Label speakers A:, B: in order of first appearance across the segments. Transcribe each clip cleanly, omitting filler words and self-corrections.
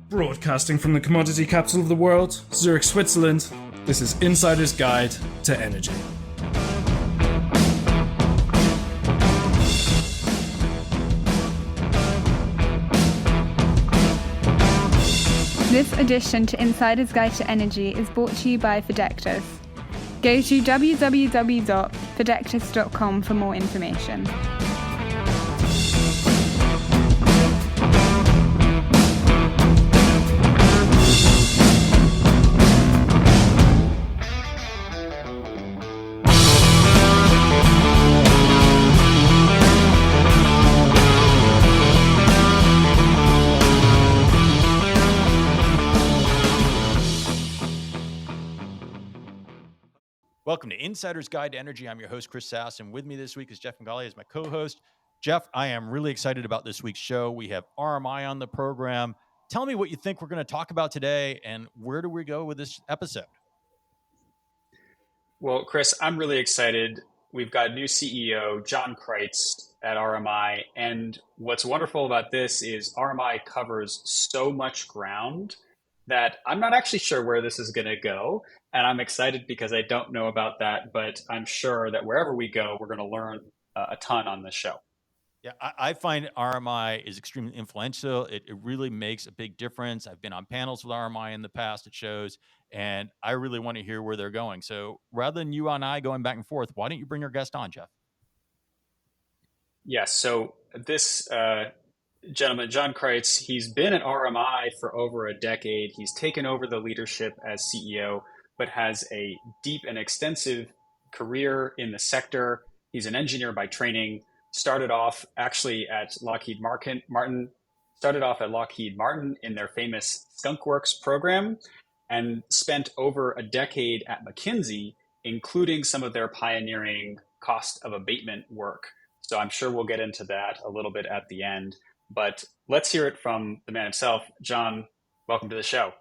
A: Broadcasting from the commodity capital of the world, Zurich, Switzerland, this is Insider's Guide to Energy.
B: This edition to Insider's Guide to Energy is brought to you by Fidectis. Go to www.fidectis.com for more information.
C: Welcome to Insider's Guide to Energy. I'm your host, Chris Sass, and with me this week is Jeff McAulay as my co-host. Jeff, I am really excited about this week's show. We have RMI on the program. Tell me what you think we're going to talk about today, and where do we go with this episode?
D: Well, Chris, I'm really excited. We've got new CEO, Jon Creyts at RMI, and what's wonderful about this is RMI covers so much ground that I'm not actually sure where this is going to go. And I'm excited because I don't know about that, but I'm sure that wherever we go, we're going to learn a ton on this show.
C: Yeah, I find RMI is extremely influential. It really makes a big difference. I've been on panels with RMI in the past at shows, and I really want to hear where they're going. So rather than you and I going back and forth, why don't you bring your guest on, Jeff?
D: Yes, so this gentleman, Jon Creyts, he's been at RMI for over a decade. He's taken over the leadership as CEO, but has a deep and extensive career in the sector. He's an engineer by training, started off actually at Lockheed Martin in their famous Skunk Works program, and spent over a decade at McKinsey, including some of their pioneering cost of abatement work. So I'm sure we'll get into that a little bit at the end, but let's hear it from the man himself. Jon, welcome to the show.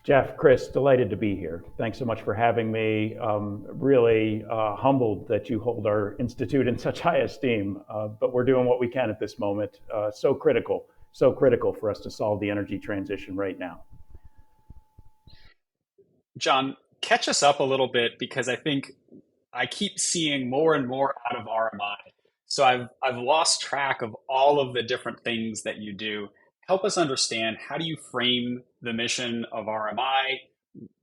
E: Jeff, Chris, delighted to be here. Thanks so much for having me. Really humbled that you hold our institute in such high esteem, but we're doing what we can at this moment. So critical for us to solve the energy transition right now.
D: Jon, catch us up a little bit, because I think I keep seeing more and more out of RMI. So I've lost track of all of the different things that you do. Help us understand, how do you frame the mission of RMI?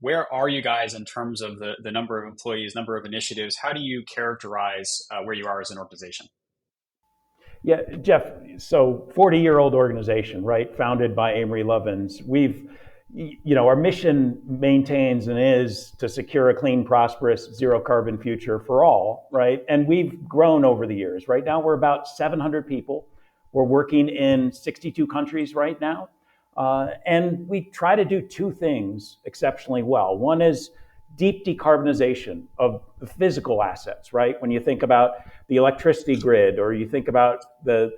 D: Where are you guys in terms of the number of employees, number of initiatives? How do you characterize where you are as an organization?
E: Yeah, Jeff, so 40-year-old organization, right? Founded by Amory Lovins. Our mission maintains and is to secure a clean, prosperous, zero carbon future for all, right? And we've grown over the years. Right now, we're about 700 people. We're working in 62 countries right now. And we try to do two things exceptionally well. One is deep decarbonization of the physical assets, right? When you think about the electricity grid, or you think about the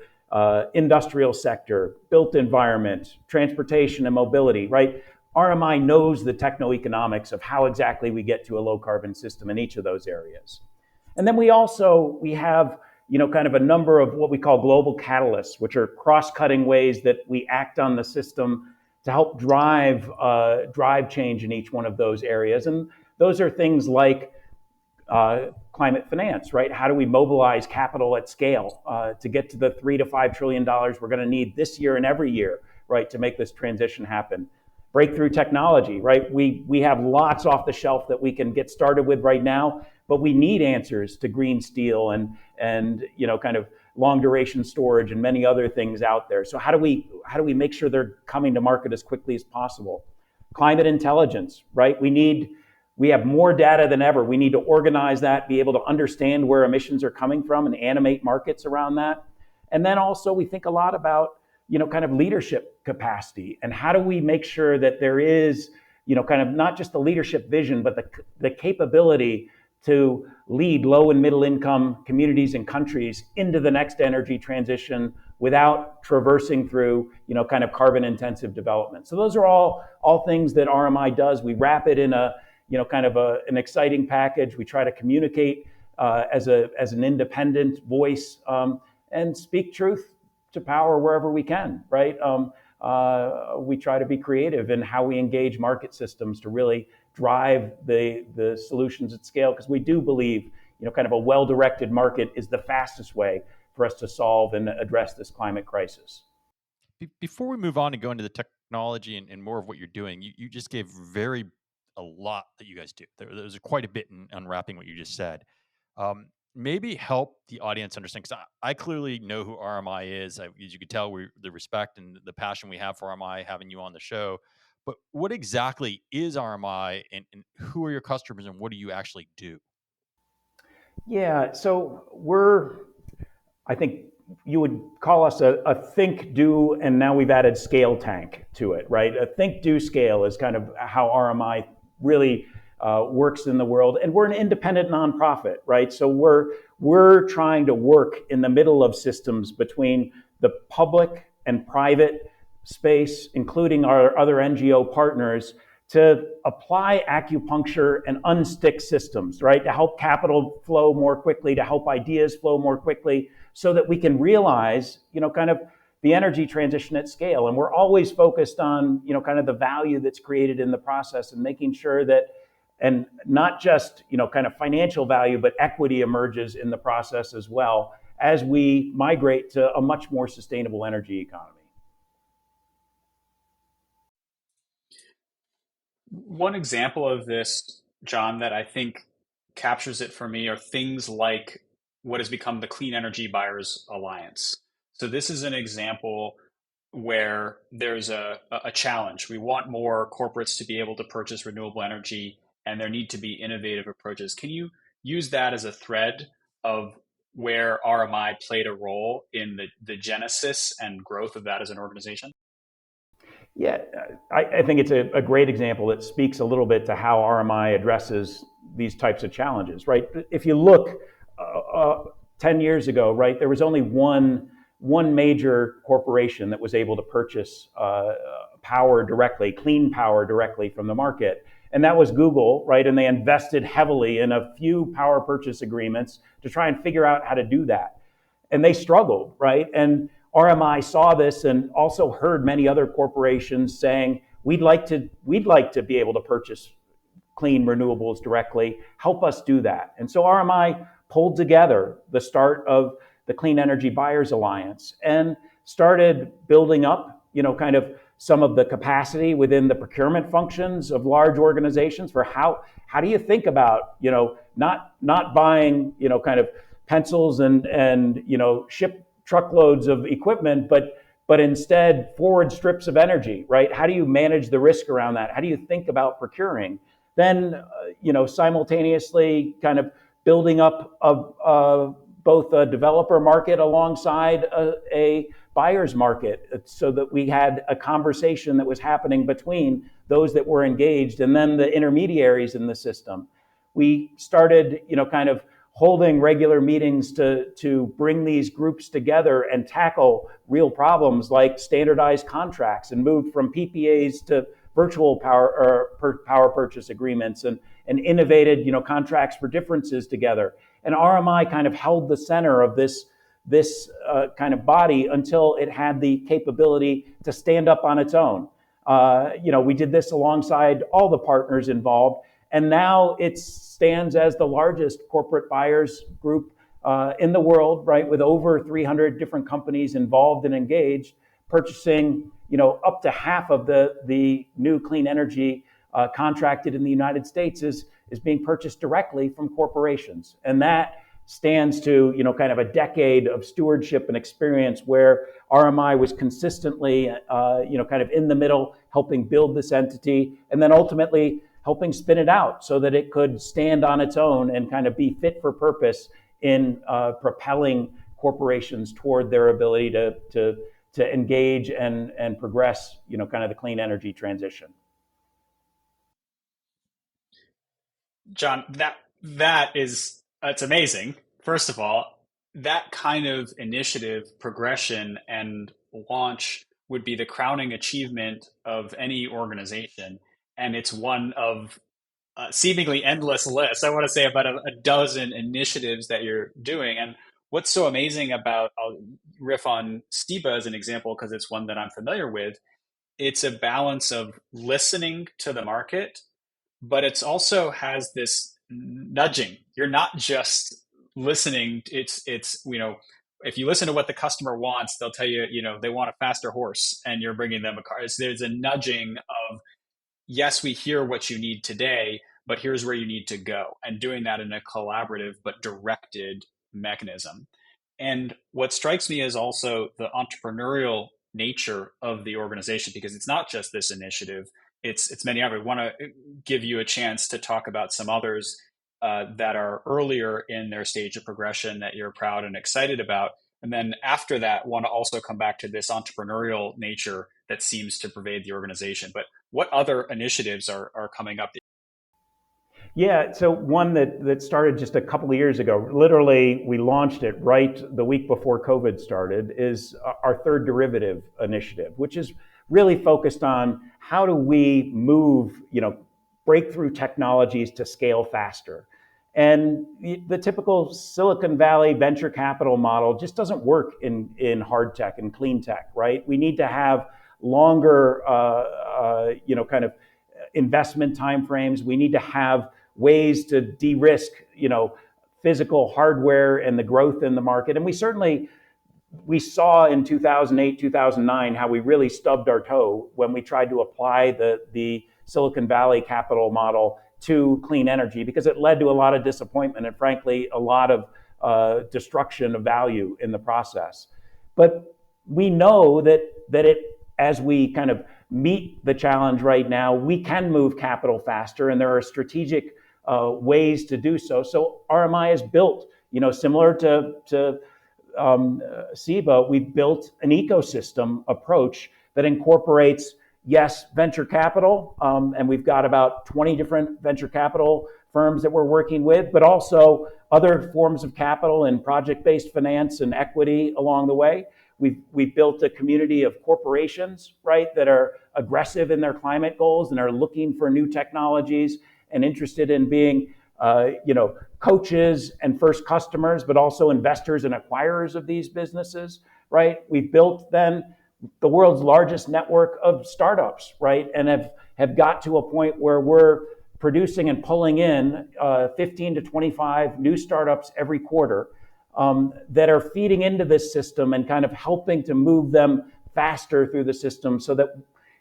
E: industrial sector, built environment, transportation and mobility, right? RMI knows the techno-economics of how exactly we get to a low carbon system in each of those areas. And then we have kind of a number of what we call global catalysts, which are cross-cutting ways that we act on the system to help drive change in each one of those areas. And those are things like climate finance, right? How do we mobilize capital at scale to get to the $3 to $5 trillion we're going to need this year and every year, right, to make this transition happen? Breakthrough technology, right? We have lots off the shelf that we can get started with right now, but we need answers to green steel and kind of long duration storage and many other things out there. So how do we make sure they're coming to market as quickly as possible? Climate intelligence, right? We have more data than ever. We need to organize that, be able to understand where emissions are coming from and animate markets around that. And then also we think a lot about, kind of leadership capacity, and how do we make sure that there is, kind of not just the leadership vision, but the capability to lead low and middle income communities and countries into the next energy transition without traversing through, kind of carbon intensive development. So those are all things that RMI does. We wrap it in an exciting package. We try to communicate as an independent voice and speak truth to power wherever we can, right? we try to be creative in how we engage market systems to really drive the solutions at scale, because we do believe, kind of a well-directed market is the fastest way for us to solve and address this climate crisis.
C: Before we move on and go into the technology and more of what you're doing, you just gave a lot that you guys do. There's quite a bit in unwrapping what you just said. Maybe help the audience understand, because I clearly know who RMI is. As you could tell, the respect and the passion we have for RMI, having you on the show. But what exactly is RMI, and who are your customers, and what do you actually do?
E: Yeah, so I think you would call us a think, do, and now we've added scale tank to it, right? A think, do, scale is kind of how RMI really works in the world. And we're an independent nonprofit, right? So we're trying to work in the middle of systems between the public and private space, including our other NGO partners, to apply acupuncture and unstick systems, right? To help capital flow more quickly, to help ideas flow more quickly, so that we can realize, kind of the energy transition at scale. And we're always focused on, kind of the value that's created in the process, and making sure that, and not just, kind of financial value, but equity emerges in the process as well, as we migrate to a much more sustainable energy economy.
D: One example of this, Jon, that I think captures it for me are things like what has become the Clean Energy Buyers Alliance. So this is an example where there's a challenge. We want more corporates to be able to purchase renewable energy, and there need to be innovative approaches. Can you use that as a thread of where RMI played a role in the genesis and growth of that as an organization?
E: Yeah, I think it's a great example that speaks a little bit to how RMI addresses these types of challenges, right? If you look 10 years ago, right, there was only one major corporation that was able to purchase power directly, clean power directly from the market, and that was Google, right? And they invested heavily in a few power purchase agreements to try and figure out how to do that. And they struggled, right? And RMI saw this and also heard many other corporations saying, we'd like to be able to purchase clean renewables directly. Help us do that. And so RMI pulled together the start of the Clean Energy Buyers Alliance and started building up, kind of some of the capacity within the procurement functions of large organizations for how do you think about, not buying, kind of pencils and ship truckloads of equipment, but instead forward strips of energy, right? How do you manage the risk around that? How do you think about procuring? Then, simultaneously kind of building up both a developer market alongside a buyer's market, so that we had a conversation that was happening between those that were engaged and then the intermediaries in the system. We started, kind of holding regular meetings to bring these groups together and tackle real problems like standardized contracts, and moved from PPAs to virtual power purchase agreements, and innovated, contracts for differences together. And RMI kind of held the center of this kind of body until it had the capability to stand up on its own. We did this alongside all the partners involved, and now it stands as the largest corporate buyers group in the world, right, with over 300 different companies involved and engaged, purchasing, up to half of the new clean energy contracted in the United States is being purchased directly from corporations. And that stands to, kind of a decade of stewardship and experience where RMI was consistently, kind of in the middle, helping build this entity, and then ultimately helping spin it out so that it could stand on its own and kind of be fit for purpose in propelling corporations toward their ability to engage and progress, kind of the clean energy transition.
D: Jon, it's amazing. First of all, that kind of initiative, progression, and launch would be the crowning achievement of any organization. And it's one of seemingly endless lists. I want to say about a dozen initiatives that you're doing. And what's so amazing about, I'll riff on STIBA as an example because it's one that I'm familiar with. It's a balance of listening to the market, but it's also has this nudging. You're not just listening. It's if you listen to what the customer wants, they'll tell you, they want a faster horse, and you're bringing them a car. There's a nudging of, yes, we hear what you need today, but here's where you need to go, and doing that in a collaborative but directed mechanism. And what strikes me is also the entrepreneurial nature of the organization, because it's not just this initiative, it's many others. I want to give you a chance to talk about some others that are earlier in their stage of progression that you're proud and excited about. And then after that, want to also come back to this entrepreneurial nature that seems to pervade the organization. But what other initiatives are coming up?
E: Yeah, so one that started just a couple of years ago, literally we launched it right the week before COVID started, is our third derivative initiative, which is really focused on how do we move, breakthrough technologies to scale faster. And the typical Silicon Valley venture capital model just doesn't work in hard tech and clean tech, right? We need to have longer, kind of investment timeframes. We need to have ways to de-risk, physical hardware and the growth in the market. And we saw in 2008, 2009, how we really stubbed our toe when we tried to apply the Silicon Valley capital model to clean energy, because it led to a lot of disappointment and frankly, a lot of destruction of value in the process. But we know that as we kind of meet the challenge right now, we can move capital faster, and there are strategic ways to do so. So RMI is built, similar to SIBA, we've built an ecosystem approach that incorporates, yes, venture capital, and we've got about 20 different venture capital firms that we're working with, but also other forms of capital and project-based finance and equity along the way. We've built a community of corporations, right, that are aggressive in their climate goals and are looking for new technologies and interested in being, coaches and first customers, but also investors and acquirers of these businesses, right? We've built then the world's largest network of startups, right, and have got to a point where we're producing and pulling in 15 to 25 new startups every quarter that are feeding into this system and kind of helping to move them faster through the system, so that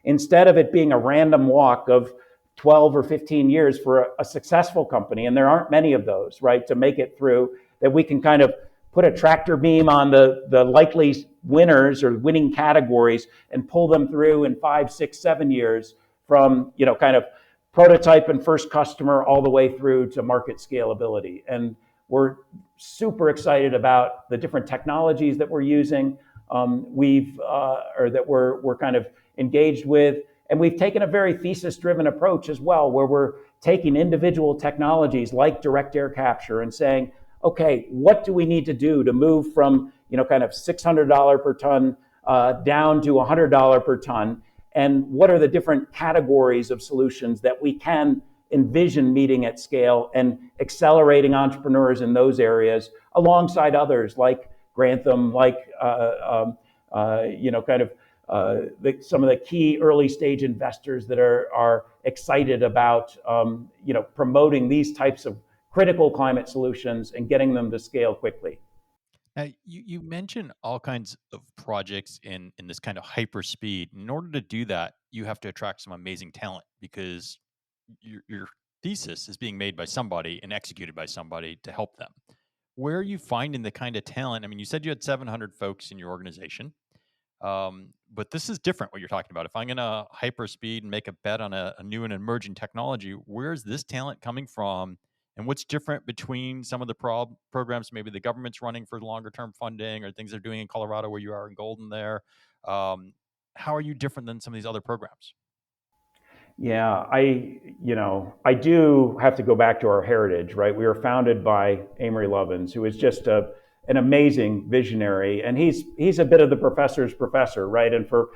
E: instead of it being a random walk of 12 or 15 years for a successful company, and there aren't many of those, right, to make it through, that we can kind of put a tractor beam on the likely winners or winning categories and pull them through in 5, 6, 7 years from, kind of prototype and first customer all the way through to market scalability. And we're super excited about the different technologies that we're using, or that we're kind of engaged with. And we've taken a very thesis-driven approach as well, where we're taking individual technologies like direct air capture and saying, okay, what do we need to do to move from, kind of $600 per ton down to $100 per ton? And what are the different categories of solutions that we can envision meeting at scale and accelerating entrepreneurs in those areas alongside others like Grantham, like, some of the key early stage investors that are excited about, promoting these types of critical climate solutions and getting them to scale quickly.
C: Now, you mentioned all kinds of projects in this kind of hyper speed. In order to do that, you have to attract some amazing talent, because your thesis is being made by somebody and executed by somebody to help them. Where are you finding the kind of talent? I mean, you said you had 700 folks in your organization, but this is different what you're talking about. If I'm going to hyper speed and make a bet on a new and emerging technology, where's this talent coming from? And what's different between some of the programs maybe the government's running for longer term funding, or things they're doing in Colorado where you are in Golden there? How are you different than some of these other programs?
E: Yeah, I do have to go back to our heritage, right? We were founded by Amory Lovins, who is just an amazing visionary, and he's a bit of the professor's professor, right? And for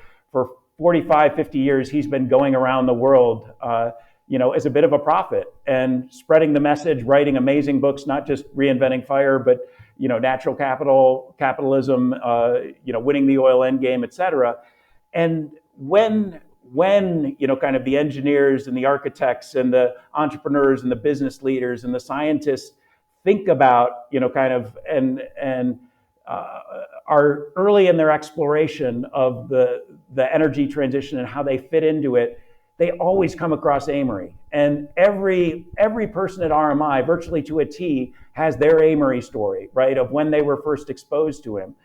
E: 45, 50 years, he's been going around the world, as a bit of a prophet and spreading the message, writing amazing books, not just Reinventing Fire, but natural capitalism, winning the oil end game, et cetera. And when kind of the engineers and the architects and the entrepreneurs and the business leaders and the scientists think about, are early in their exploration of the energy transition and how they fit into it, they always come across Amory. And every person at RMI, virtually to a T, has their Amory story, right, of when they were first exposed to him.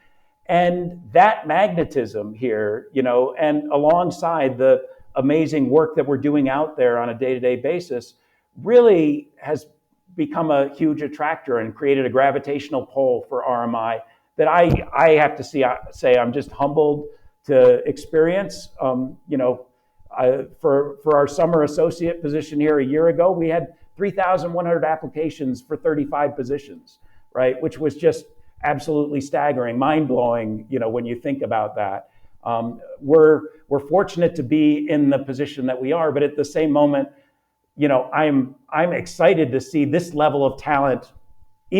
E: And that magnetism here, and alongside the amazing work that we're doing out there on a day-to-day basis, really has become a huge attractor and created a gravitational pull for RMI that I have to say I'm just humbled to experience. For our summer associate position here a year ago, we had 3,100 applications for 35 positions, right? Which was just absolutely staggering, mind-blowing, when you think about that. We're fortunate to be in the position that we are, but at the same moment, I'm excited to see this level of talent,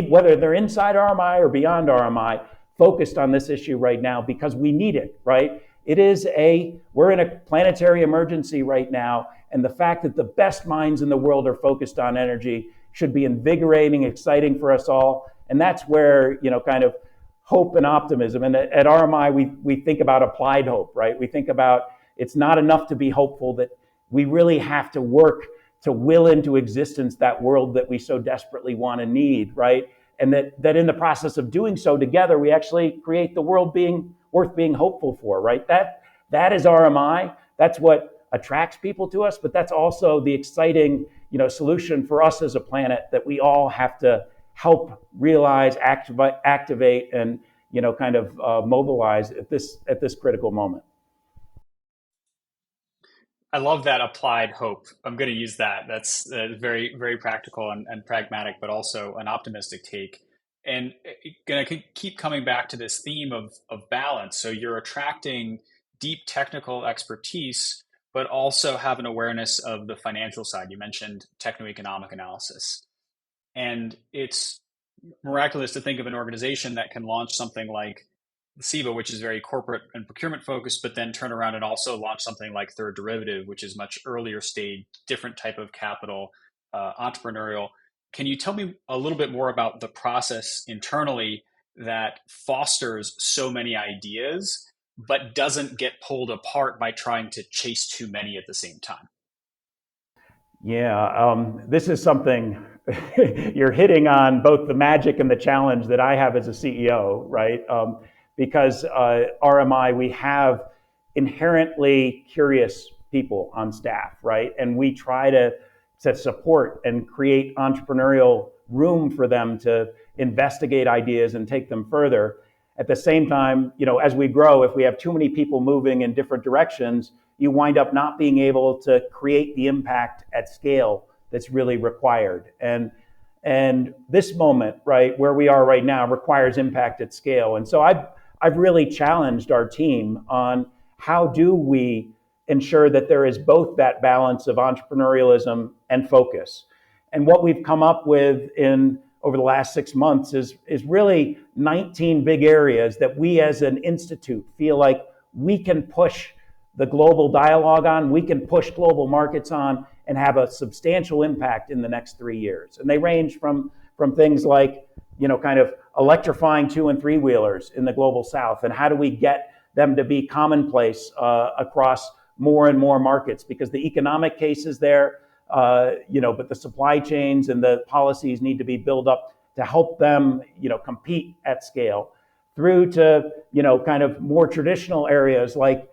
E: whether they're inside RMI or beyond RMI, focused on this issue right now because we need it, right? We're in a planetary emergency right now, and the fact that the best minds in the world are focused on energy should be invigorating, exciting for us all. And that's where, kind of hope and optimism. And at RMI, we think about applied hope, right? We think about it's not enough to be hopeful, that we really have to work to will into existence that world that we so desperately want and need, right? And that in the process of doing so together, we actually create the world being worth being hopeful for, right? That is RMI. That's what attracts people to us, but that's also the exciting, solution for us as a planet that we all have to help realize, activate, and mobilize at this critical moment.
D: I love that applied hope. I'm going to use that. That's very, very practical and pragmatic, but also an optimistic take. And going to keep coming back to this theme of balance. So you're attracting deep technical expertise, but also have an awareness of the financial side. You mentioned techno-economic analysis. And it's miraculous to think of an organization that can launch something like SIBA, which is very corporate and procurement focused, but then turn around and also launch something like Third Derivative, which is much earlier stage, different type of capital, entrepreneurial. Can you tell me a little bit more about the process internally that fosters so many ideas, but doesn't get pulled apart by trying to chase too many at the same time?
E: Yeah, this is something you're hitting on, both the magic and the challenge that I have as a CEO, right? Because RMI, we have inherently curious people on staff, right? And we try to support and create entrepreneurial room for them to investigate ideas and take them further. At the same time, as we grow, if we have too many people moving in different directions, you wind up not being able to create the impact at scale that's really required. And this moment, right, where we are right now, requires impact at scale. And so I've really challenged our team on how do we ensure that there is both that balance of entrepreneurialism and focus. And what we've come up with over the last 6 months is really 19 big areas that we as an institute feel like we can push the global dialogue on, we can push global markets on, and have a substantial impact in the next 3 years. And they range from things like, kind of electrifying 2- and 3-wheelers in the global south, and how do we get them to be commonplace across more and more markets, because the economic case is there, but the supply chains and the policies need to be built up to help them, compete at scale, through to, kind of more traditional areas like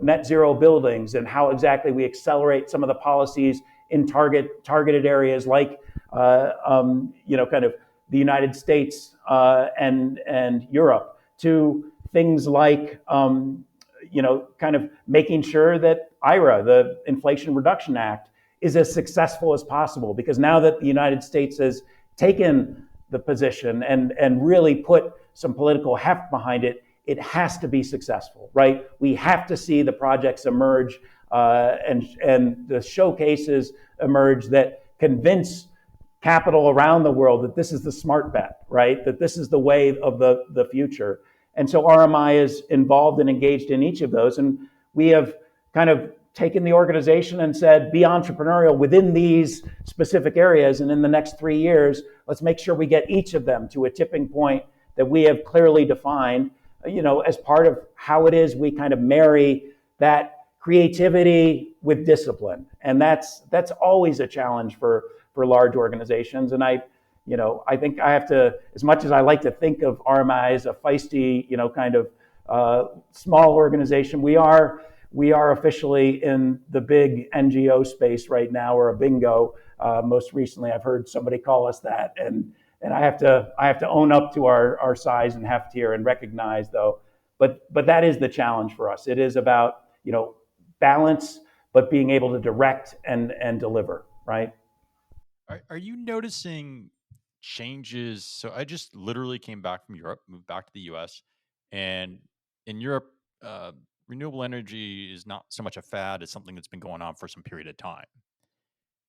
E: net zero buildings, and how exactly we accelerate some of the policies in targeted areas like, kind of the United States and Europe, to things like, kind of making sure that IRA, the Inflation Reduction Act, is as successful as possible. Because now that the United States has taken the position and really put some political heft behind it, it has to be successful, right? We have to see the projects emerge and the showcases emerge that convince capital around the world that this is the smart bet, right? That this is the way of the future. And so RMI is involved and engaged in each of those. And we have kind of taken the organization and said, be entrepreneurial within these specific areas. And in the next 3 years, let's make sure we get each of them to a tipping point that we have clearly defined, as part of how it is we kind of marry that creativity with discipline. And that's always a challenge for large organizations. And I think I have to, as much as I like to think of RMI as a feisty, kind of small organization, we are officially in the big NGO space right now, or a bingo. Most recently, I've heard somebody call us that, and I have to own up to our size and heft here and recognize, though, but that is the challenge for us. It is about balance, but being able to direct and deliver, right?
C: Are you noticing changes? So I just literally came back from Europe, moved back to the US, and in Europe, renewable energy is not so much a fad, it's something that's been going on for some period of time.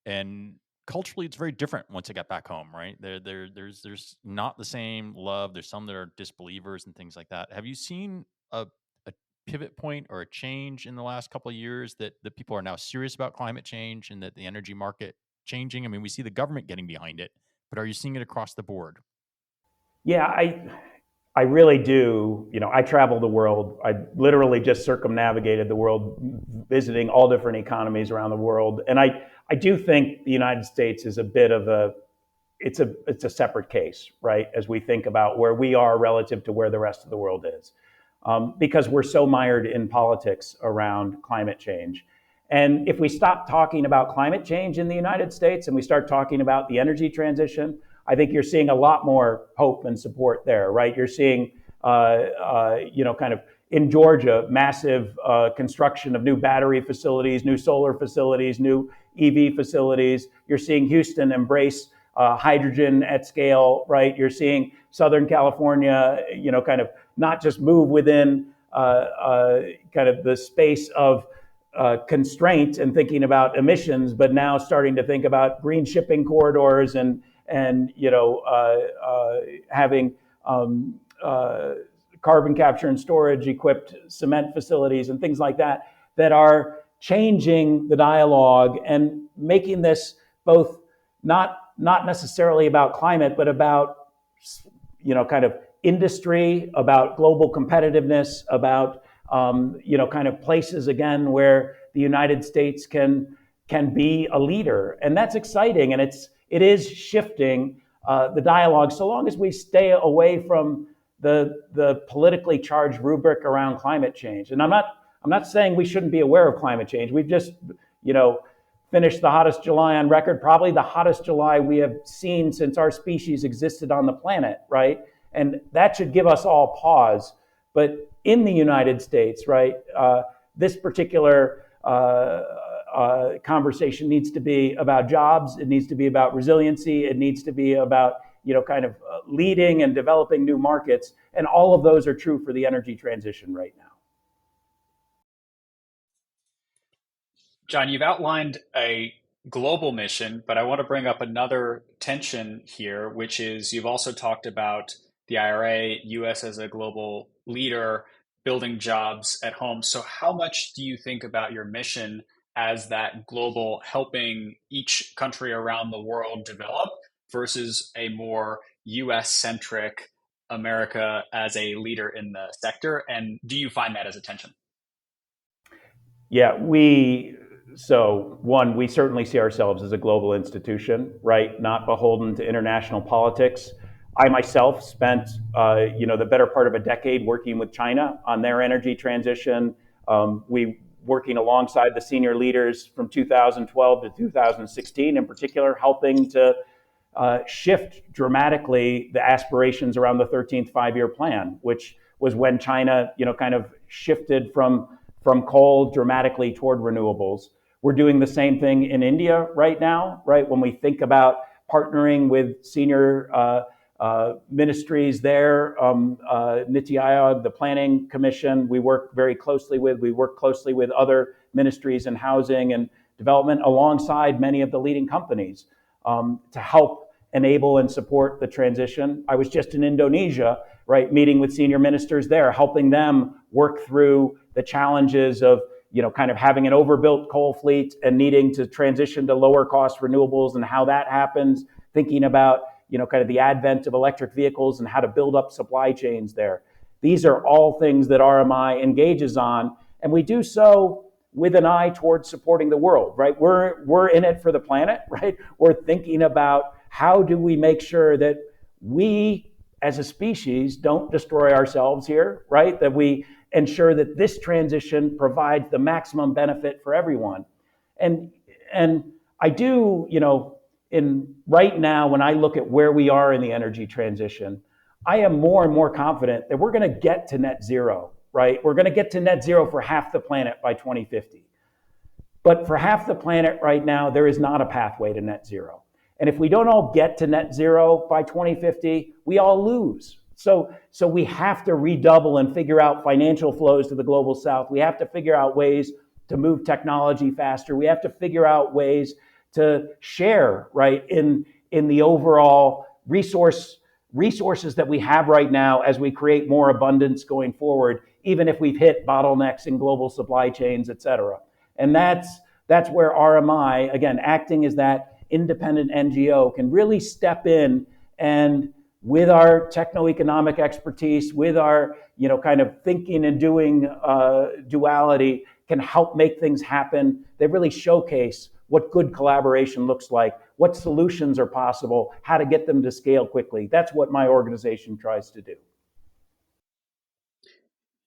C: And culturally, it's very different once I got back home, right? There's not the same love. There's some that are disbelievers and things like that. Have you seen a pivot point or a change in the last couple of years that people are now serious about climate change and that the energy market changing? I mean, we see the government getting behind it, but are you seeing it across the board?
E: Yeah, I really do. I travel the world. I literally just circumnavigated the world, visiting all different economies around the world. And I do think the United States is a bit of it's a separate case, right? As we think about where we are relative to where the rest of the world is, because we're so mired in politics around climate change. And if we stop talking about climate change in the United States and we start talking about the energy transition, I think you're seeing a lot more hope and support there, right? You're seeing, kind of in Georgia, massive construction of new battery facilities, new solar facilities, new EV facilities. You're seeing Houston embrace hydrogen at scale, right? You're seeing Southern California, kind of not just move within kind of the space of constraint and thinking about emissions, but now starting to think about green shipping corridors and having carbon capture and storage equipped cement facilities and things like that are changing the dialogue and making this both not necessarily about climate, but about kind of industry, about global competitiveness, about kind of places again where the United States can be a leader, and that's exciting, and it is shifting the dialogue, so long as we stay away from the politically charged rubric around climate change. And I'm not saying we shouldn't be aware of climate change. We've just finished the hottest July on record, probably the hottest July we have seen since our species existed on the planet, right? And that should give us all pause. But in the United States, right, this particular conversation needs to be about jobs. It needs to be about resiliency. It needs to be about kind of leading and developing new markets. And all of those are true for the energy transition right now.
D: Jon, you've outlined a global mission, but I want to bring up another tension here, which is you've also talked about the IRA, US as a global leader, building jobs at home. So how much do you think about your mission as that global, helping each country around the world develop versus a more US-centric America as a leader in the sector? And do you find that as a tension?
E: Yeah, we certainly see ourselves as a global institution, right? Not beholden to international politics. I myself spent, the better part of a decade working with China on their energy transition. We working alongside the senior leaders from 2012 to 2016, in particular, helping to shift dramatically the aspirations around the 13th five-year plan, which was when China, kind of shifted from coal dramatically toward renewables. We're doing the same thing in India right now, right? When we think about partnering with senior ministries there, Niti Aayog, the Planning Commission, we work closely with other ministries in housing and development alongside many of the leading companies to help enable and support the transition. I was just in Indonesia, right, meeting with senior ministers there, helping them work through the challenges of, kind of having an overbuilt coal fleet and needing to transition to lower cost renewables and how that happens, thinking about, kind of the advent of electric vehicles and how to build up supply chains there. These are all things that RMI engages on, and we do so with an eye towards supporting the world, right? We're in it for the planet, right? We're thinking about how do we make sure that we as a species don't destroy ourselves here, right? That we ensure that this transition provides the maximum benefit for everyone. And I do, right now, when I look at where we are in the energy transition, I am more and more confident that we're going to get to net zero, right? We're going to get to net zero for half the planet by 2050. But for half the planet right now, there is not a pathway to net zero. And if we don't all get to net zero by 2050, we all lose. So we have to redouble and figure out financial flows to the global south. We have to figure out ways to move technology faster. We have to figure out ways to share, right, in the overall resources that we have right now as we create more abundance going forward, even if we've hit bottlenecks in global supply chains, et cetera. And that's where RMI, again, acting as that independent NGO, can really step in and with our techno-economic expertise, with our, kind of thinking and doing duality, can help make things happen. They really showcase what good collaboration looks like, what solutions are possible, how to get them to scale quickly. That's what my organization tries to do.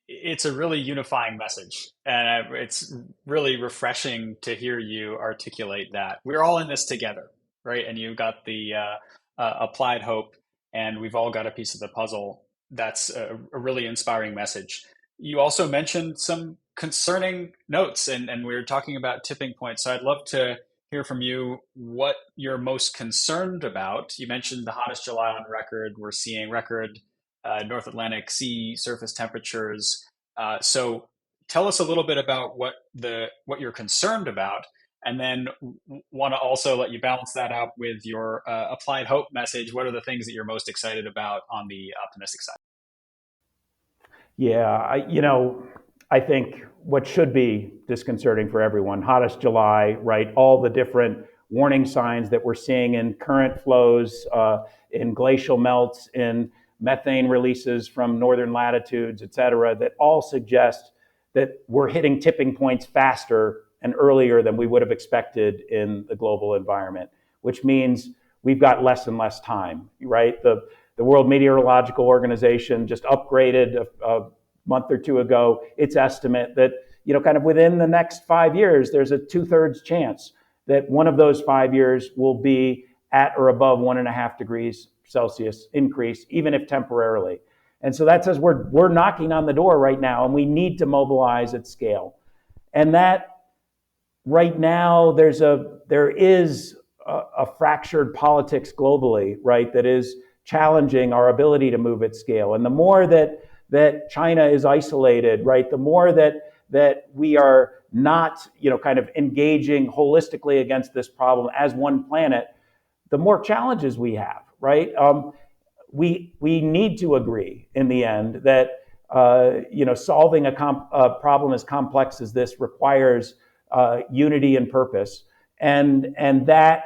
D: It's a really unifying message, and it's really refreshing to hear you articulate that. We're all in this together, right? And you've got the applied hope, and we've all got a piece of the puzzle. That's a really inspiring message. You also mentioned some concerning notes, and we were talking about tipping points. So I'd love to hear from you what you're most concerned about. You mentioned the hottest July on record. We're seeing record North Atlantic sea surface temperatures. So tell us a little bit about what you're concerned about, and then want to also let you balance that out with your applied hope message. What are the things that you're most excited about on the optimistic side?
E: Yeah, I think what should be disconcerting for everyone, hottest July, right? All the different warning signs that we're seeing in current flows, in glacial melts, in methane releases from northern latitudes, et cetera, that all suggest that we're hitting tipping points faster and earlier than we would have expected in the global environment, which means we've got less and less time, right? The World Meteorological Organization just upgraded a month or two ago its estimate that, kind of within the next 5 years, there's a 2/3 chance that one of those 5 years will be at or above 1.5 degrees Celsius increase, even if temporarily. And so that says we're knocking on the door right now, and we need to mobilize at scale. And that right now there is a fractured politics globally, right, that is challenging our ability to move at scale. And the more that China is isolated, right, the more that we are not, kind of engaging holistically against this problem as one planet, the more challenges we have, right? We need to agree in the end that solving a problem as complex as this requires unity and purpose, and that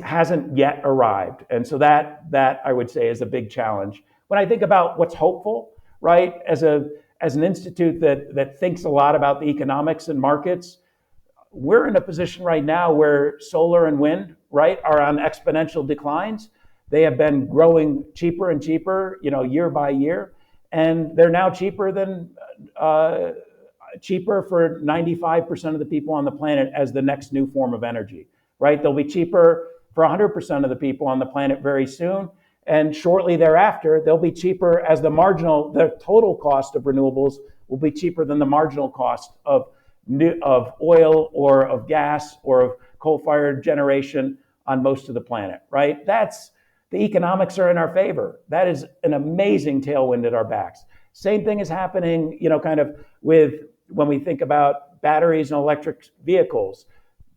E: hasn't yet arrived. And so that I would say is a big challenge. When I think about what's hopeful, right, as an institute that thinks a lot about the economics and markets, we're in a position right now where solar and wind, right, are on exponential declines. They have been growing cheaper and cheaper, year by year, and they're now cheaper for 95% of the people on the planet as the next new form of energy, right? They'll be cheaper for 100% of the people on the planet very soon, and shortly thereafter, they'll be cheaper as the total cost of renewables will be cheaper than the marginal cost of oil or of gas or of coal-fired generation on most of the planet, right? The economics are in our favor. That is an amazing tailwind at our backs. Same thing is happening, kind of with when we think about batteries and electric vehicles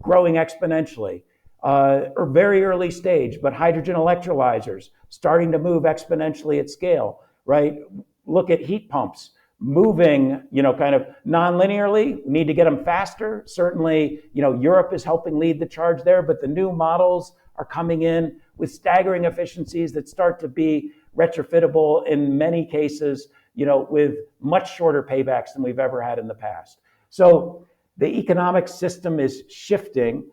E: growing exponentially. or very early stage, but hydrogen electrolyzers starting to move exponentially at scale, right? Look at heat pumps moving, kind of non-linearly. We need to get them faster. Certainly, Europe is helping lead the charge there, but the new models are coming in with staggering efficiencies that start to be retrofittable in many cases, with much shorter paybacks than we've ever had in the past. So the economic system is shifting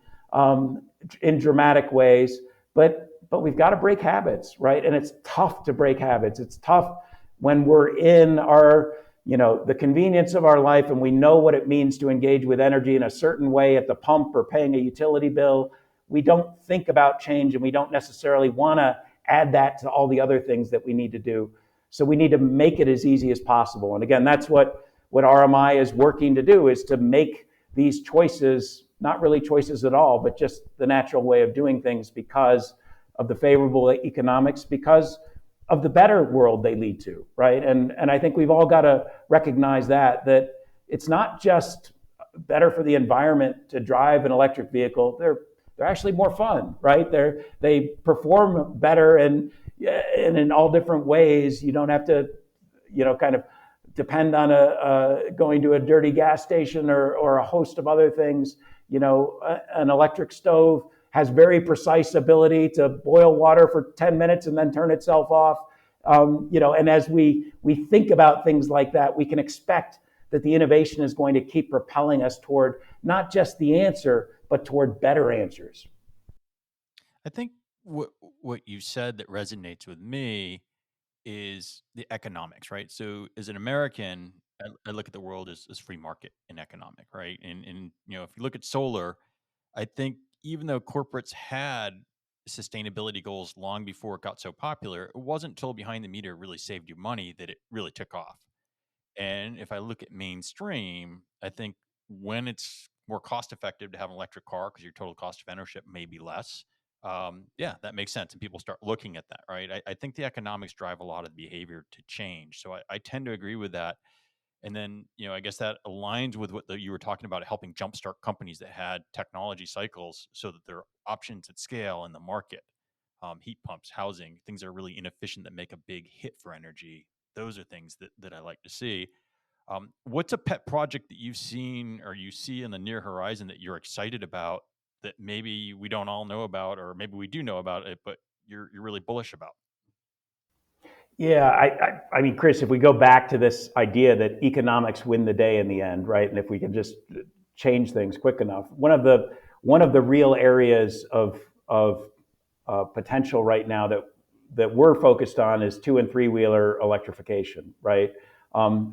E: in dramatic ways, but we've got to break habits, right? And it's tough to break habits. It's tough when we're in our, the convenience of our life and we know what it means to engage with energy in a certain way at the pump or paying a utility bill. We don't think about change, and we don't necessarily want to add that to all the other things that we need to do. So we need to make it as easy as possible. And again, that's what RMI is working to do, is to make these choices, not really choices at all, but just the natural way of doing things because of the favorable economics, because of the better world they lead to, right? And I think we've all got to recognize that it's not just better for the environment to drive an electric vehicle. They're actually more fun, right? They perform better and in all different ways. You don't have to, kind of depend on going to a dirty gas station or a host of other things. An electric stove has very precise ability to boil water for 10 minutes and then turn itself off. And as we think about things like that, we can expect that the innovation is going to keep propelling us toward not just the answer, but toward better answers.
C: I think what you said that resonates with me is the economics, right? So as an American, I look at the world as free market and economic, right? And if you look at solar, I think even though corporates had sustainability goals long before it got so popular, it wasn't until behind the meter really saved you money that it really took off. And if I look at mainstream, I think when it's more cost effective to have an electric car because your total cost of ownership may be less, that makes sense. And people start looking at that, right? I think the economics drive a lot of the behavior to change. So I tend to agree with that. And then, I guess that aligns with what you were talking about, helping jumpstart companies that had technology cycles so that there are options at scale in the market. Heat pumps, housing, things that are really inefficient that make a big hit for energy. Those are things that I like to see. What's a pet project that you've seen or you see in the near horizon that you're excited about that maybe we don't all know about, or maybe we do know about it, but you're really bullish about?
E: Yeah, I mean, Chris, if we go back to this idea that economics win the day in the end, right? And if we can just change things quick enough, one of the real areas of potential right now that we're focused on is 2- and 3-wheeler electrification, right?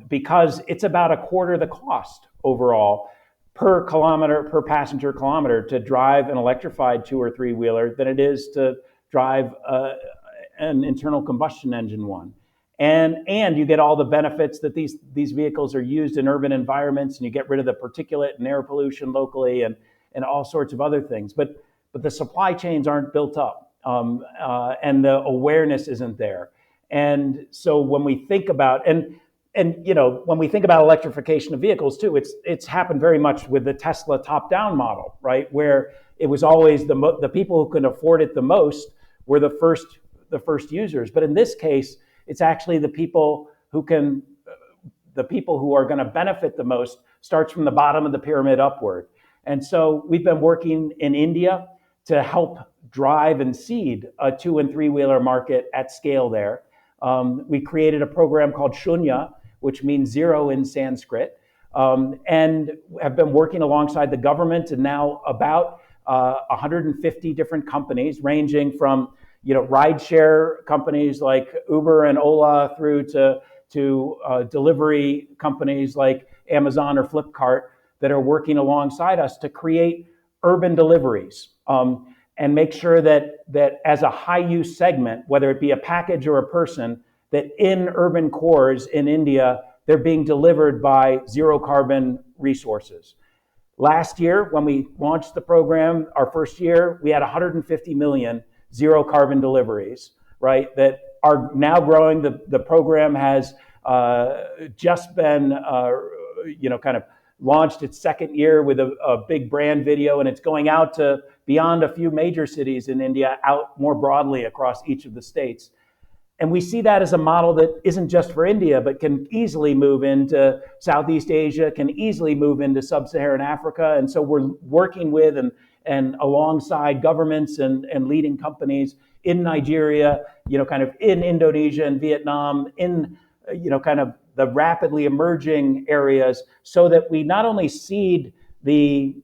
E: Because it's about a quarter the cost overall per passenger kilometer to drive an electrified 2- or 3-wheeler than it is to drive an internal combustion engine one. And you get all the benefits that these vehicles are used in urban environments, and you get rid of the particulate and air pollution locally and all sorts of other things. But the supply chains aren't built up, and the awareness isn't there. And so when we think about when we think about electrification of vehicles too, it's happened very much with the Tesla top-down model, right? Where it was always the people who can afford it the most were the first users. But in this case, it's actually the people who are going to benefit the most starts from the bottom of the pyramid upward. And so we've been working in India to help drive and seed a 2- and 3-wheeler market at scale there. We created a program called Shunya, which means zero in Sanskrit, and have been working alongside the government and now about 150 different companies, ranging from rideshare companies like Uber and Ola through to delivery companies like Amazon or Flipkart that are working alongside us to create urban deliveries and make sure that as a high use segment, whether it be a package or a person, that in urban cores in India, they're being delivered by zero carbon resources. Last year, when we launched the program, our first year, we had 150 million zero carbon deliveries, right? That are now growing. The program has just been, kind of launched its second year with a big brand video, and it's going out to beyond a few major cities in India, out more broadly across each of the states. And we see that as a model that isn't just for India, but can easily move into Southeast Asia, can easily move into sub-Saharan Africa. And so we're working with and alongside governments and leading companies in Nigeria, kind of in Indonesia and Vietnam, in, kind of the rapidly emerging areas, so that we not only seed the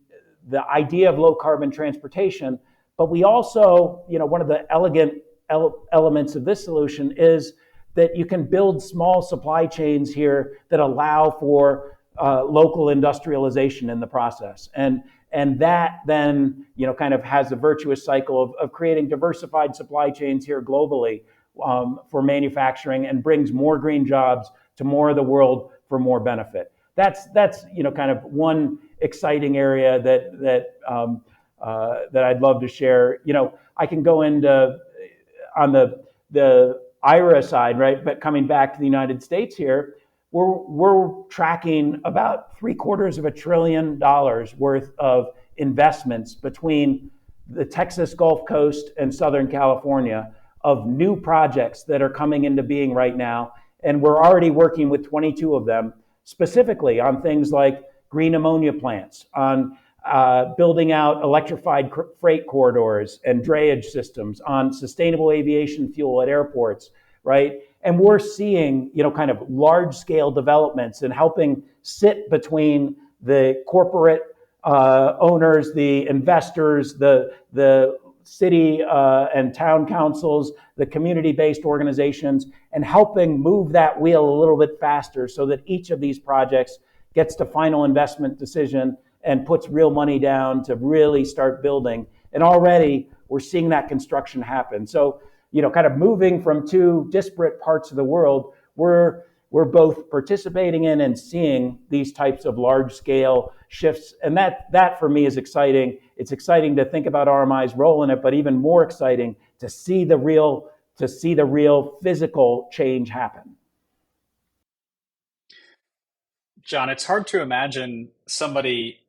E: idea of low carbon transportation, but we also, one of the elegant elements of this solution is that you can build small supply chains here that allow for local industrialization in the process. And that then, kind of has a virtuous cycle of creating diversified supply chains here globally for manufacturing, and brings more green jobs to more of the world for more benefit. That's kind of one exciting area that I'd love to share. I can go into on the IRA side, right? But coming back to the United States here, we're tracking about $750 billion worth of investments between the Texas Gulf Coast and Southern California of new projects that are coming into being right now. And we're already working with 22 of them, specifically on things like green ammonia plants, on building out electrified freight corridors and drayage systems, on sustainable aviation fuel at airports, right? And we're seeing, kind of large scale developments and helping sit between the corporate owners, the investors, the city and town councils, the community-based organizations, and helping move that wheel a little bit faster so that each of these projects gets to final investment decision and puts real money down to really start building. And already we're seeing that construction happen. So, kind of moving from two disparate parts of the world, we're both participating in and seeing these types of large scale shifts. And that for me is exciting. It's exciting to think about RMI's role in it, but even more exciting to see the real physical change happen.
D: Jon, it's hard to imagine somebody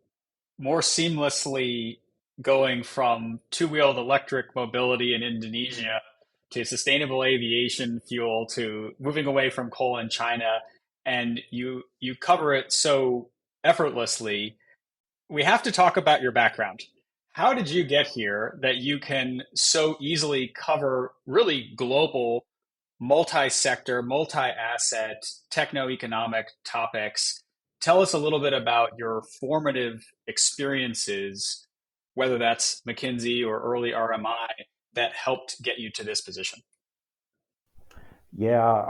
D: more seamlessly going from two-wheeled electric mobility in Indonesia to sustainable aviation fuel to moving away from coal in China, and you cover it so effortlessly. We have to talk about your background. How did you get here that you can so easily cover really global, multi-sector, multi-asset, techno-economic topics? Tell us a little bit about your formative experiences, whether that's McKinsey or early RMI, that helped get you to this position.
E: Yeah,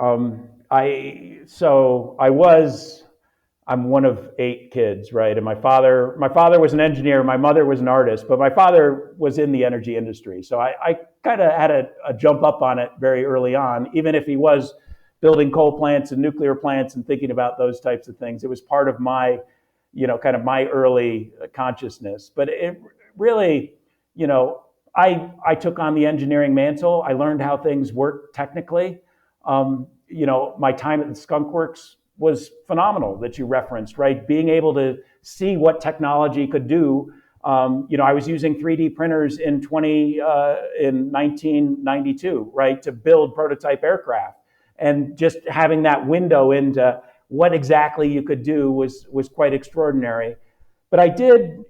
E: I'm one of 8 kids, right? And my father was an engineer, my mother was an artist, but my father was in the energy industry. So I kind of had a jump up on it very early on, even if he was building coal plants and nuclear plants and thinking about those types of things. It was part of my, kind of my early consciousness. But it really, I took on the engineering mantle. I learned how things work technically. My time at the Skunk Works was phenomenal that you referenced, right? Being able to see what technology could do. I was using 3D printers in 1992, right, to build prototype aircraft. And just having that window into what exactly you could do was quite extraordinary. But I did,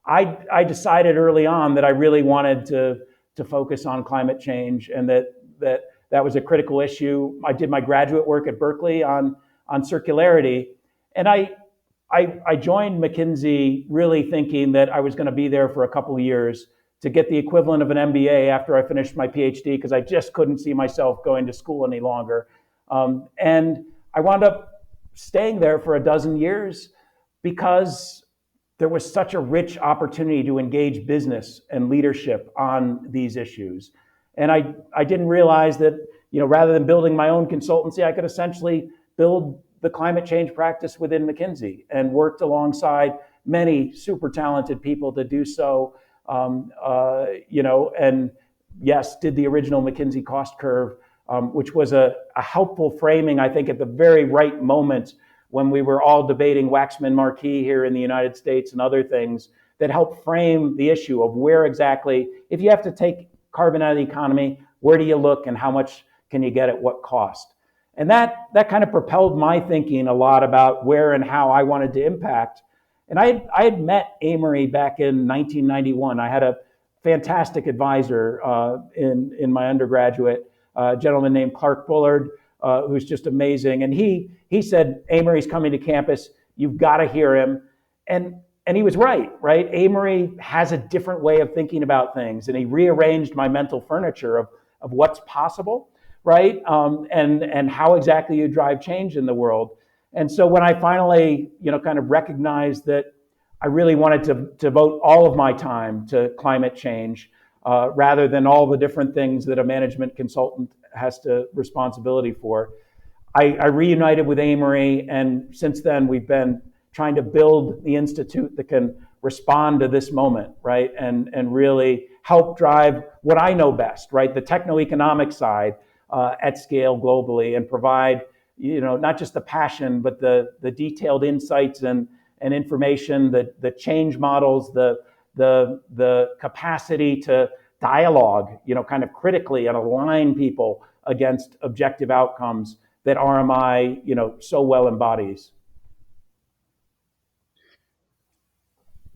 E: I decided early on that I really wanted to focus on climate change, and that was a critical issue. I did my graduate work at Berkeley on circularity, and I joined McKinsey really thinking that I was going to be there for a couple of years to get the equivalent of an MBA after I finished my PhD, because I just couldn't see myself going to school any longer. And I wound up staying there for a dozen years because there was such a rich opportunity to engage business and leadership on these issues. And I didn't realize that, rather than building my own consultancy, I could essentially build the climate change practice within McKinsey, and worked alongside many super talented people to do so. And yes, did the original McKinsey cost curve, which was a helpful framing, I think, at the very right moment when we were all debating Waxman-Markey here in the United States and other things that helped frame the issue of where exactly, if you have to take carbon out of the economy, where do you look and how much can you get at what cost? And that kind of propelled my thinking a lot about where and how I wanted to impact. And I had met Amory back in 1991. I had a fantastic advisor in my undergraduate, a gentleman named Clark Bullard, who's just amazing. And he said, Amory's coming to campus. You've got to hear him. And he was right? Amory has a different way of thinking about things. And he rearranged my mental furniture of what's possible, right? And how exactly you drive change in the world. And so when I finally, kind of recognized that I really wanted to devote all of my time to climate change, rather than all the different things that a management consultant has to responsibility for, I reunited with Amory, and since then we've been trying to build the institute that can respond to this moment, right? And really help drive what I know best, right? The techno-economic side at scale globally, and provide, not just the passion, but the detailed insights and information, the change models, the capacity to dialogue, kind of critically and align people against objective outcomes that RMI, so well embodies.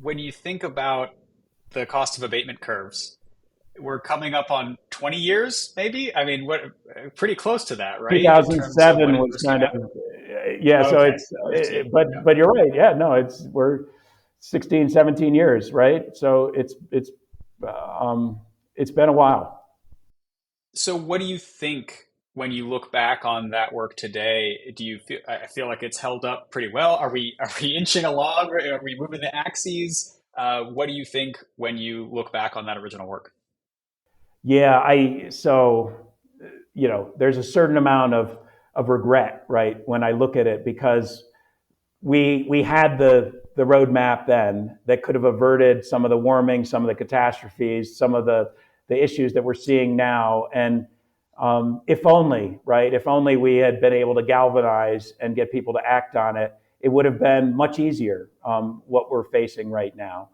D: When you think about the cost of abatement curves, we're coming up on 20 years, maybe? I mean, pretty close to that, right?
E: 2007 was kind of, yeah, so
D: Okay.
E: it's, but you're right. Yeah, no, we're 16, 17 years, right? So it's been a while.
D: So what do you think when you look back on that work today? Do you feel, I feel like it's held up pretty well? Are we inching along? Are we moving the axes? What do you think when you look back on that original work?
E: Yeah, there's a certain amount of regret, right, when I look at it, because we had the roadmap then that could have averted some of the warming, some of the catastrophes, some of the issues that we're seeing now. And if only we had been able to galvanize and get people to act on it, it would have been much easier, what we're facing right now.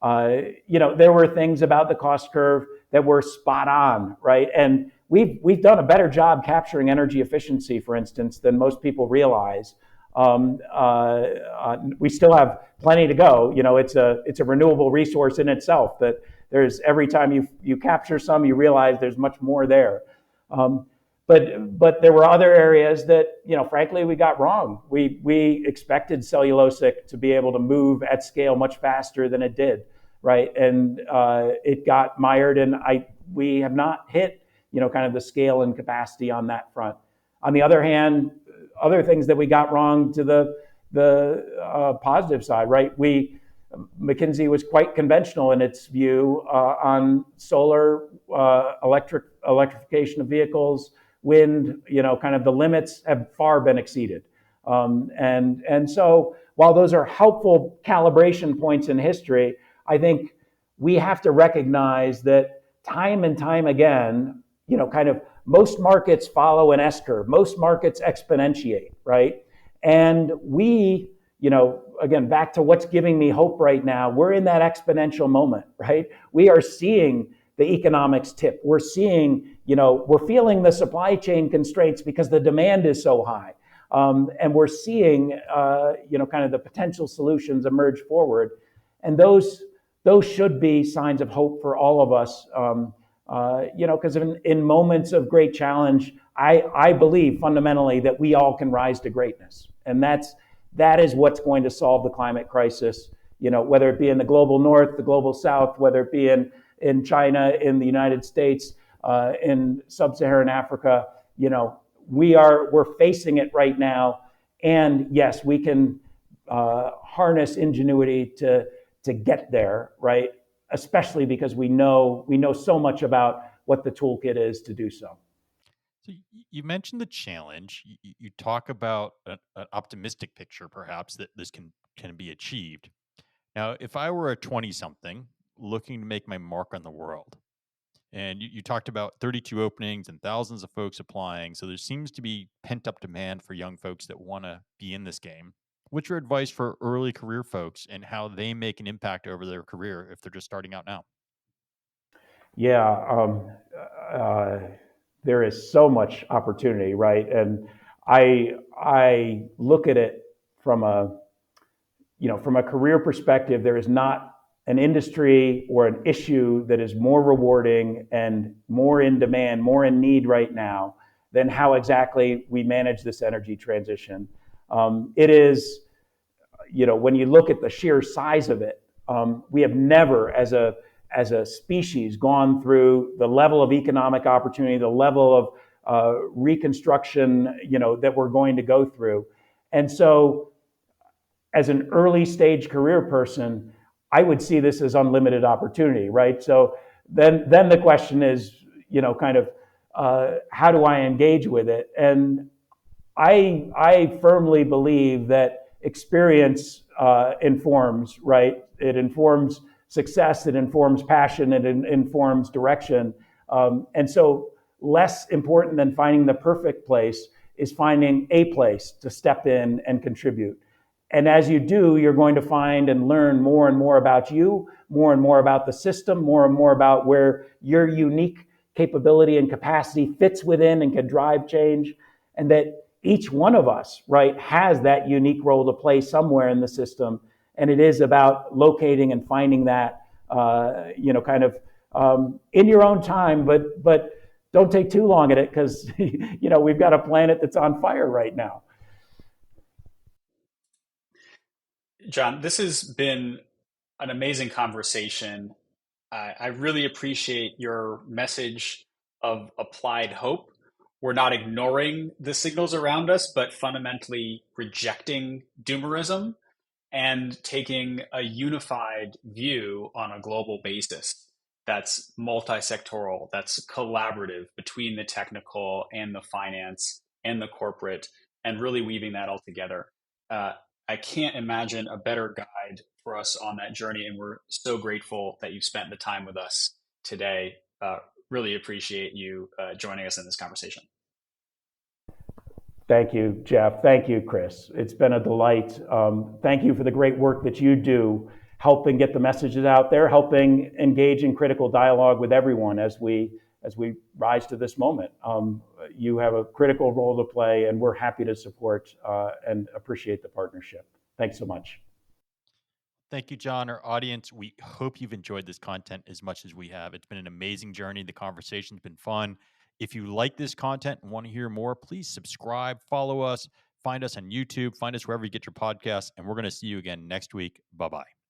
E: There were things about the cost curve that were spot on, right? And we've done a better job capturing energy efficiency, for instance, than most people realize. We still have plenty to go. It's a renewable resource in itself, that there's, every time you capture some, you realize there's much more there. But there were other areas that, frankly, we got wrong. We expected cellulosic to be able to move at scale much faster than it did, right? And it got mired, and we have not hit, kind of the scale and capacity on that front. On the other hand, other things that we got wrong to the positive side, right? McKinsey was quite conventional in its view on solar, electrification of vehicles, wind. Kind of the limits have far been exceeded, and so while those are helpful calibration points in history, I think we have to recognize that time and time again, kind of most markets follow an S-curve. Most markets exponentiate, right? And we, again, back to what's giving me hope right now, we're in that exponential moment, right? We are seeing the economics tip. We're seeing, we're feeling the supply chain constraints because the demand is so high. And we're seeing, kind of the potential solutions emerge forward. And those should be signs of hope for all of us. Because in moments of great challenge, I believe fundamentally that we all can rise to greatness. And that is what's going to solve the climate crisis, whether it be in the global north, the global south, whether it be in China, in the United States, in sub-Saharan Africa. We're facing it right now. And yes, we can harness ingenuity to get there, right? Especially because we know so much about what the toolkit is to do so.
C: So you mentioned the challenge. You talk about an optimistic picture, perhaps, that this can be achieved. Now, if I were a 20-something looking to make my mark on the world, And you talked about 32 openings and thousands of folks applying. So there seems to be pent up demand for young folks that want to be in this game. What's your advice for early career folks and how they make an impact over their career if they're just starting out now?
E: Yeah, uh, there is so much opportunity, right? And I look at it from a from a career perspective. There is not an industry or an issue that is more rewarding and more in demand, more in need right now than how exactly we manage this energy transition. It is, when you look at the sheer size of it, we have never, as a species, gone through the level of economic opportunity, the level of reconstruction, that we're going to go through. And so, as an early stage career person, I would see this as unlimited opportunity, right? So then the question is, kind of, how do I engage with it? And I firmly believe that experience informs, right? It informs success, it informs passion, it informs direction. And so less important than finding the perfect place is finding a place to step in and contribute. And as you do, you're going to find and learn more and more about you, more and more about the system, more and more about where your unique capability and capacity fits within and can drive change. And that each one of us, right, has that unique role to play somewhere in the system. And it is about locating and finding that, kind of in your own time, but don't take too long at it because, we've got a planet that's on fire right now.
D: Jon, this has been an amazing conversation. I really appreciate your message of applied hope. We're not ignoring the signals around us, but fundamentally rejecting doomerism and taking a unified view on a global basis that's multi-sectoral, that's collaborative between the technical and the finance and the corporate, and really weaving that all together. Uh, I can't imagine a better guide for us on that journey, and we're so grateful that you've spent the time with us today. Really appreciate you joining us in this conversation.
E: Thank you, Jeff. Thank you, Chris. It's been a delight. Thank you for the great work that you do, helping get the messages out there, helping engage in critical dialogue with everyone as we rise to this moment. You have a critical role to play, and we're happy to support and appreciate the partnership. Thanks so much.
C: Thank you, Jon. Our audience, we hope you've enjoyed this content as much as we have. It's been an amazing journey. The conversation's been fun. If you like this content and want to hear more, please subscribe, follow us, find us on YouTube, find us wherever you get your podcasts, and we're going to see you again next week. Bye-bye.